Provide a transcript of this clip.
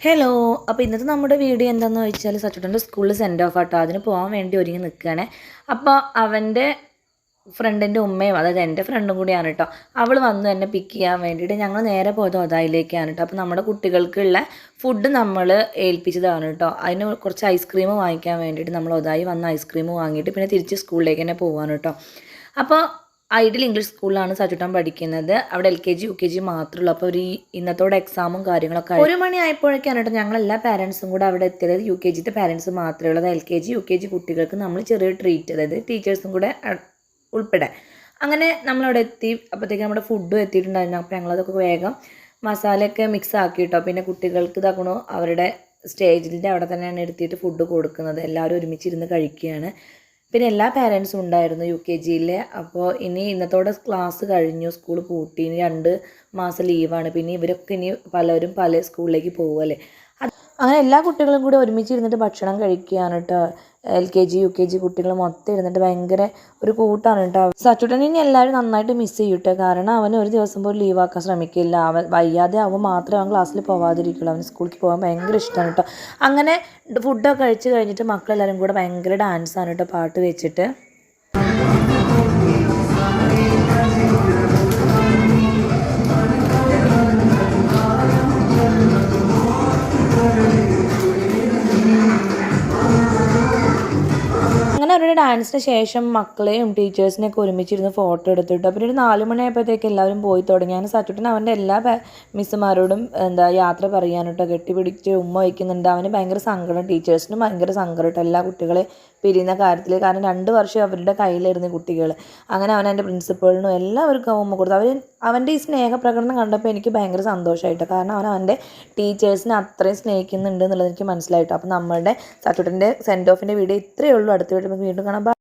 Hello. അപ്പോൾ ഇന്നത്തെ നമ്മുടെ വീഡിയോ എന്താണെന്ന് വെച്ചാൽ സച്ചുട്ടൻ്റെ സ്കൂളിൽ സെൻഡ് ഓഫ് ആട്ടോ. അതിന് പോകാൻ വേണ്ടി ഒരുങ്ങി നിൽക്കുകയാണ്. അപ്പോൾ അവൻ്റെ ഫ്രണ്ടിൻ്റെ ഉമ്മയും, അതായത് എൻ്റെ ഫ്രണ്ടും കൂടിയാണ് കേട്ടോ. അവൾ വന്നു എന്നെ പിക്ക് ചെയ്യാൻ വേണ്ടിയിട്ട്. ഞങ്ങൾ നേരെ പോയത് ഒതായിലേക്കാണ് കേട്ടോ. അപ്പോൾ നമ്മുടെ കുട്ടികൾക്കുള്ള ഫുഡ് നമ്മൾ ഏൽപ്പിച്ചതാണ് കേട്ടോ. അതിന് കുറച്ച് ഐസ്ക്രീം വാങ്ങിക്കാൻ വേണ്ടിയിട്ട് നമ്മൾ ഒതായി വന്ന് ഐസ്ക്രീം വാങ്ങിയിട്ട് പിന്നെ തിരിച്ച് സ്കൂളിലേക്ക് തന്നെ പോകാൻ കേട്ടോ. അപ്പോൾ ഐഡിയൽ ഇംഗ്ലീഷ് സ്കൂളിലാണ് സച്ചുട്ടൻ പഠിക്കുന്നത്. അവിടെ LKG UKG മാത്രമേ ഉള്ളൂ. അപ്പോൾ ഇന്നത്തോടെ എക്സാമും കാര്യങ്ങളൊക്കെ 1 മണി ആയപ്പോഴേക്കാണ് കേട്ടോ ഞങ്ങളെല്ലാ പാരൻസും കൂടെ അവിടെ എത്തിയത്. UKGത്തെ പാരൻസ് മാത്രമേ ഉള്ളൂ. LKG UKG കുട്ടികൾക്ക് നമ്മൾ ചെറിയ ട്രീറ്റ്, അതായത് ടീച്ചേഴ്സും കൂടെ ഉൾപ്പെടെ അങ്ങനെ നമ്മളവിടെ എത്തി. അപ്പോഴത്തേക്ക് നമ്മുടെ ഫുഡും എത്തിയിട്ടുണ്ടായിരുന്നു. അപ്പോൾ ഞങ്ങളതൊക്കെ വേഗം മസാലയൊക്കെ മിക്സ് ആക്കി കേട്ടോ. പിന്നെ കുട്ടികൾക്ക് ഇതാക്കണോ അവരുടെ സ്റ്റേജിൻ്റെ അവിടെ തന്നെയാണ് എടുത്തിട്ട് ഫുഡ് കൊടുക്കുന്നത്. എല്ലാവരും ഒരുമിച്ചിരുന്ന് കഴിക്കുകയാണ്. പിന്നെ എല്ലാ പാരൻസും ഉണ്ടായിരുന്നു UKGയിൽ. അപ്പോൾ ഇന്നത്തോടെ ക്ലാസ് കഴിഞ്ഞു, സ്കൂൾ പൂട്ടി, ഇനി 2 മാസം ലീവാണ്. പിന്നെ ഇവരൊക്കെ ഇനി പലരും പല സ്കൂളിലേക്ക് പോകുമല്ലേ. അങ്ങനെ എല്ലാ കുട്ടികളും കൂടി ഒരുമിച്ചിരുന്നിട്ട് ഭക്ഷണം കഴിക്കുകയാണ് കേട്ടോ. LKG UKG കുട്ടികൾ മൊത്തം ഇരുന്നിട്ട് ഭയങ്കര ഒരു കൂട്ടാണ് കേട്ടോ. സച്ചുട്ടൻ ഇനി എല്ലാവരും നന്നായിട്ട് മിസ് ചെയ്യും കേട്ടോ. കാരണം അവൻ ഒരു ദിവസം പോലും ലീവാക്കാൻ ശ്രമിക്കില്ല. അവൻ വയ്യാതെ അവൻ മാത്രമേ അവൻ ക്ലാസ്സിൽ പോകാതിരിക്കുള്ളൂ. അവന് സ്കൂളിലേക്ക് പോകാൻ ഭയങ്കര ഇഷ്ടമാണ് കേട്ടോ. അങ്ങനെ ഫുഡൊക്കെ കഴിച്ച് കഴിഞ്ഞിട്ട് മക്കളെല്ലാവരും കൂടെ ഭയങ്കര ഡാൻസാണ് കേട്ടോ, പാട്ട് വെച്ചിട്ട്. അങ്ങനെ അവരുടെ ഡാൻസിന് ശേഷം മക്കളെയും ടീച്ചേഴ്സിനെയൊക്കെ ഒരുമിച്ചിരുന്ന് ഫോട്ടോ എടുത്തിട്ട് പിന്നെ ഒരു 4 മണിയായപ്പോഴത്തേക്ക് എല്ലാവരും പോയി തുടങ്ങി. ഞാൻ സച്ചുട്ടൻ അവൻ്റെ എല്ലാ മിസ്സുമാരോടും യാത്ര പറയാനിട്ടോ, കെട്ടിപ്പിടിച്ച് ഉമ്മ വയ്ക്കുന്നുണ്ട്. അവന് ഭയങ്കര സങ്കടം, ടീച്ചേഴ്സിനും ഭയങ്കര സങ്കടം കേട്ടോ എല്ലാ കുട്ടികളെ പിരിയുന്ന കാര്യത്തിൽ. കാരണം 2 വർഷം അവരുടെ കയ്യിലായിരുന്നു കുട്ടികൾ. അങ്ങനെ അവൻ എൻ്റെ പ്രിൻസിപ്പളിനും എല്ലാവർക്കും ഉമ്മ കൊടുത്തു. അവൻ്റെ ഈ സ്നേഹപ്രകടനം കണ്ടപ്പോൾ എനിക്ക് ഭയങ്കര സന്തോഷമായിട്ടോ. കാരണം അവൻ്റെ ടീച്ചേഴ്സിനെ അത്രയും സ്നേഹിക്കുന്നുണ്ട് എന്നുള്ളത് എനിക്ക് മനസ്സിലായിട്ടോ. അപ്പോൾ നമ്മളുടെ സച്ചുട്ടൻ്റെ സെൻഡ് ഓഫിൻ്റെ വീഡിയോ ഇത്രയേ ഉള്ളൂ. അടുത്ത വീഡിയോ നമുക്ക് വീണ്ടും കാണാം.